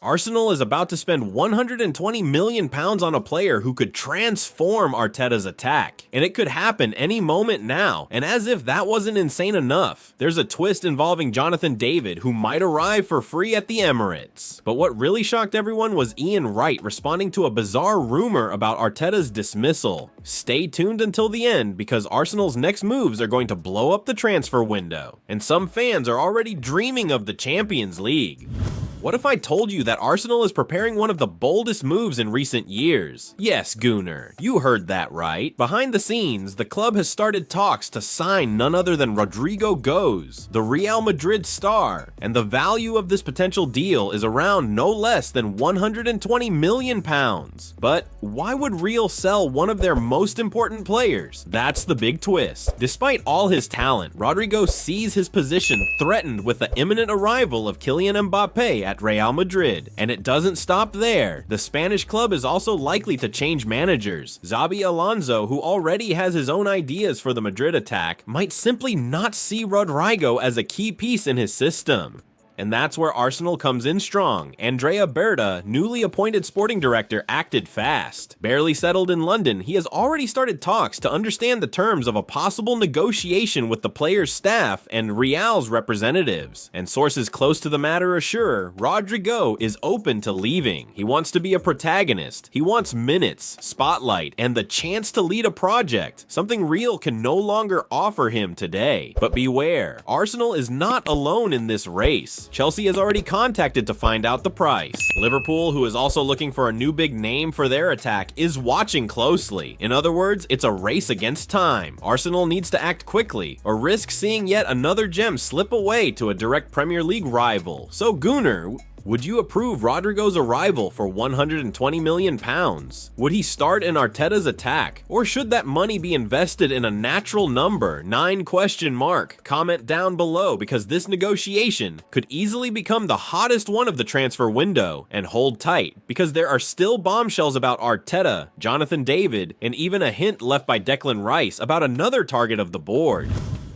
Arsenal is about to spend £120 million on a player who could transform Arteta's attack, and it could happen any moment now. And as if that wasn't insane enough, there's a twist involving Jonathan David, who might arrive for free at the Emirates. But what really shocked everyone was Ian Wright responding to a bizarre rumor about Arteta's dismissal. Stay tuned until the end, because Arsenal's next moves are going to blow up the transfer window, and some fans are already dreaming of the Champions League. What if I told you that Arsenal is preparing one of the boldest moves in recent years? Yes, Gooner, you heard that right. Behind the scenes, the club has started talks to sign none other than Rodrygo Goes, the Real Madrid star, and the value of this potential deal is around no less than £120 million. But why would Real sell one of their most important players? That's the big twist. Despite all his talent, Rodrygo sees his position threatened with the imminent arrival of Kylian Mbappe at Real Madrid. And it doesn't stop there. The Spanish club is also likely to change managers. Xabi Alonso, who already has his own ideas for the Madrid attack, might simply not see Rodrygo as a key piece in his system. And that's where Arsenal comes in strong. Andrea Berta, newly appointed sporting director, acted fast. Barely settled in London, he has already started talks to understand the terms of a possible negotiation with the player's staff and Real's representatives. And sources close to the matter assure Rodrygo is open to leaving. He wants to be a protagonist. He wants minutes, spotlight, and the chance to lead a project, something Real can no longer offer him today. But beware, Arsenal is not alone in this race. Chelsea has already contacted to find out the price. Liverpool, who is also looking for a new big name for their attack, is watching closely. In other words, it's a race against time. Arsenal needs to act quickly, or risk seeing yet another gem slip away to a direct Premier League rival. So Gooner, would you approve Rodrygo's arrival for £120 million? Would he start in Arteta's attack? Or should that money be invested in a natural number? 9 question mark. Comment down below, because this negotiation could easily become the hottest one of the transfer window. And hold tight, because there are still bombshells about Arteta, Jonathan David, and even a hint left by Declan Rice about another target of the board.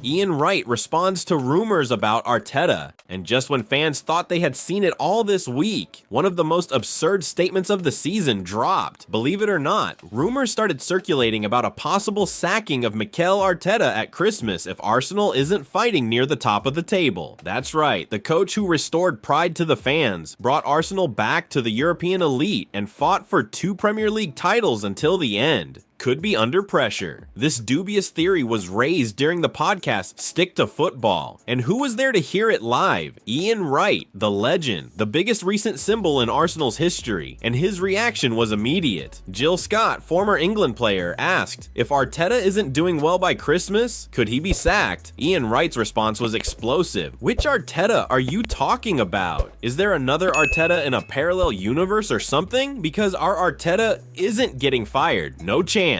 Ian Wright responds to rumors about Arteta, and just when fans thought they had seen it all this week, one of the most absurd statements of the season dropped. Believe it or not, rumors started circulating about a possible sacking of Mikel Arteta at Christmas if Arsenal isn't fighting near the top of the table. That's right, the coach who restored pride to the fans, brought Arsenal back to the European elite, and fought for 2 Premier League titles until the end, could be under pressure. This dubious theory was raised during the podcast Stick to Football. And who was there to hear it live? Ian Wright, the legend, the biggest recent symbol in Arsenal's history, and his reaction was immediate. Jill Scott, former England player, asked, if Arteta isn't doing well by Christmas, could he be sacked? Ian Wright's response was explosive. Which Arteta are you talking about? Is there another Arteta in a parallel universe or something? Because our Arteta isn't getting fired. No chance.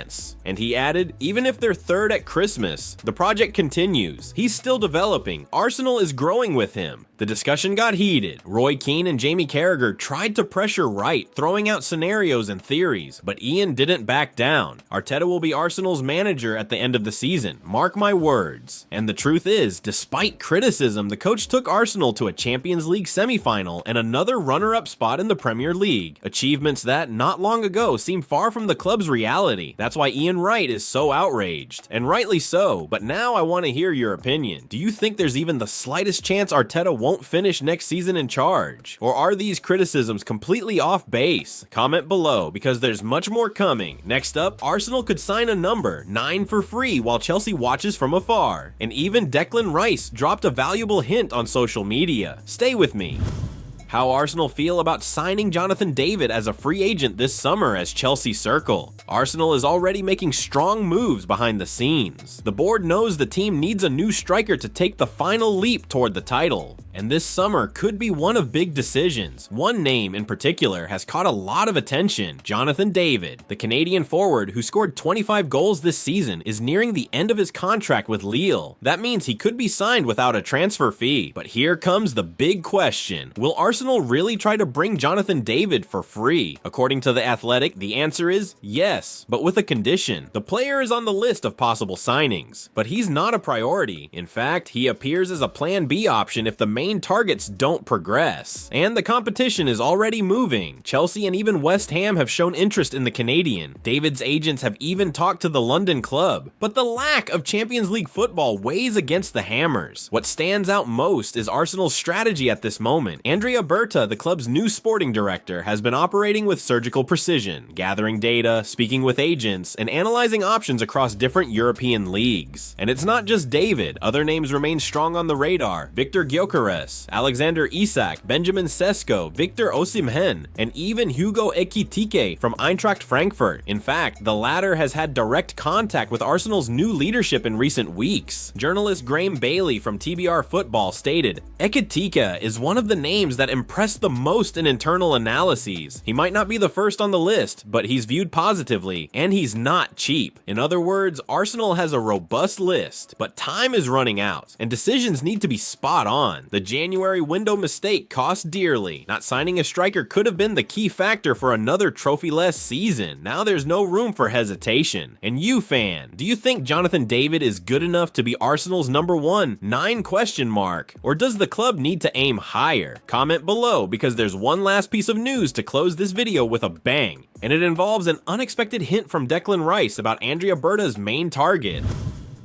And he added, even if they're third at Christmas, the project continues. He's still developing. Arsenal is growing with him. The discussion got heated. Roy Keane and Jamie Carragher tried to pressure Wright, throwing out scenarios and theories, but Ian didn't back down. Arteta will be Arsenal's manager at the end of the season. Mark my words. And the truth is, despite criticism, the coach took Arsenal to a Champions League semi-final and another runner-up spot in the Premier League. Achievements that, not long ago, seemed far from the club's reality. That's why Ian Wright is so outraged. And rightly so, but now I want to hear your opinion. Do you think there's even the slightest chance Arteta won't finish next season in charge? Or are these criticisms completely off base? Comment below, because there's much more coming. Next up, Arsenal could sign a number 9 for free while Chelsea watches from afar. And even Declan Rice dropped a valuable hint on social media. Stay with me. How Arsenal feel about signing Jonathan David as a free agent this summer as Chelsea circle. Arsenal is already making strong moves behind the scenes. The board knows the team needs a new striker to take the final leap toward the title. And this summer could be one of big decisions. One name in particular has caught a lot of attention: Jonathan David. The Canadian forward, who scored 25 goals this season, is nearing the end of his contract with Lille. That means he could be signed without a transfer fee. But here comes the big question. Will Arsenal really try to bring Jonathan David for free? According to The Athletic, the answer is yes, but with a condition. The player is on the list of possible signings, but he's not a priority. In fact, he appears as a plan B option if the main targets don't progress. And the competition is already moving. Chelsea and even West Ham have shown interest in the Canadian. David's agents have even talked to the London club. But the lack of Champions League football weighs against the Hammers. What stands out most is Arsenal's strategy at this moment. Andrea Berta, the club's new sporting director, has been operating with surgical precision, gathering data, speaking with agents, and analyzing options across different European leagues. And it's not just David. Other names remain strong on the radar. Victor Gyökeres, Alexander Isak, Benjamin Sesko, Victor Osimhen, and even Hugo Ekitike from Eintracht Frankfurt. In fact, the latter has had direct contact with Arsenal's new leadership in recent weeks. Journalist Graham Bailey from TBR Football stated, "Ekitike is one of the names that impressed the most in internal analyses. He might not be the first on the list, but he's viewed positively, and he's not cheap." In other words, Arsenal has a robust list, but time is running out, and decisions need to be spot on. The January window mistake cost dearly. Not signing a striker could have been the key factor for another trophy-less season. Now there's no room for hesitation. And you, fan, do you think Jonathan David is good enough to be Arsenal's number one? 9 question mark. Or does the club need to aim higher? Comment below, because there's one last piece of news to close this video with a bang, and it involves an unexpected hint from Declan Rice about Andrea Berta's main target.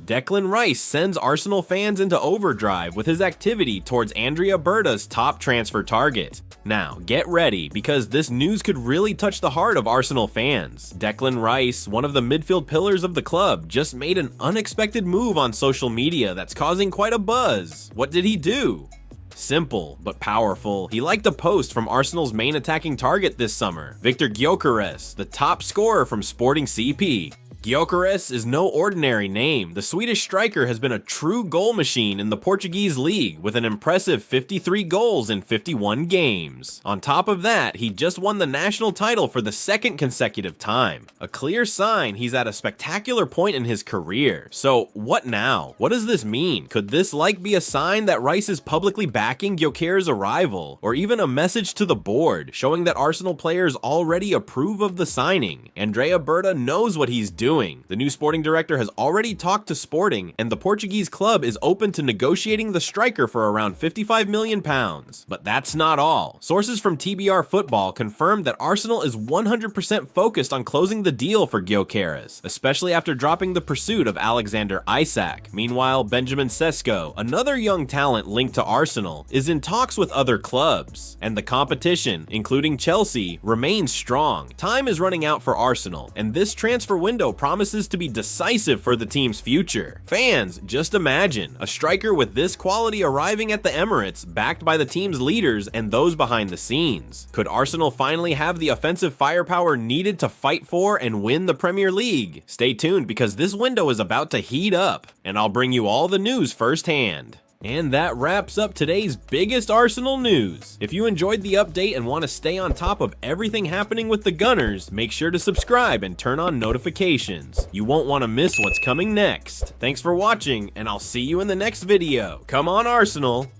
Declan Rice sends Arsenal fans into overdrive with his activity towards Andrea Berta's top transfer target. Now, get ready, because this news could really touch the heart of Arsenal fans. Declan Rice, one of the midfield pillars of the club, just made an unexpected move on social media that's causing quite a buzz. What did he do? Simple, but powerful. He liked a post from Arsenal's main attacking target this summer, Victor Gyökeres, the top scorer from Sporting CP. Gyökeres is no ordinary name. The Swedish striker has been a true goal machine in the Portuguese league with an impressive 53 goals in 51 games. On top of that, he just won the national title for the 2nd consecutive time. A clear sign he's at a spectacular point in his career. So what now? What does this mean? Could this be a sign that Rice is publicly backing Gyökeres' arrival? Or even a message to the board, showing that Arsenal players already approve of the signing? Andrea Berta knows what he's doing. The new sporting director has already talked to Sporting, and the Portuguese club is open to negotiating the striker for around £55 million. But that's not all. Sources from TBR Football confirmed that Arsenal is 100% focused on closing the deal for Gyökeres, especially after dropping the pursuit of Alexander Isak. Meanwhile, Benjamin Sesko, another young talent linked to Arsenal, is in talks with other clubs, and the competition, including Chelsea, remains strong. Time is running out for Arsenal, and this transfer window promises to be decisive for the team's future. Fans, just imagine a striker with this quality arriving at the Emirates, backed by the team's leaders and those behind the scenes. Could Arsenal finally have the offensive firepower needed to fight for and win the Premier League? Stay tuned, because this window is about to heat up, and I'll bring you all the news firsthand. And that wraps up today's biggest Arsenal news. If you enjoyed the update and want to stay on top of everything happening with the Gunners, make sure to subscribe and turn on notifications. You won't want to miss what's coming next. Thanks for watching, and I'll see you in the next video. Come on, Arsenal!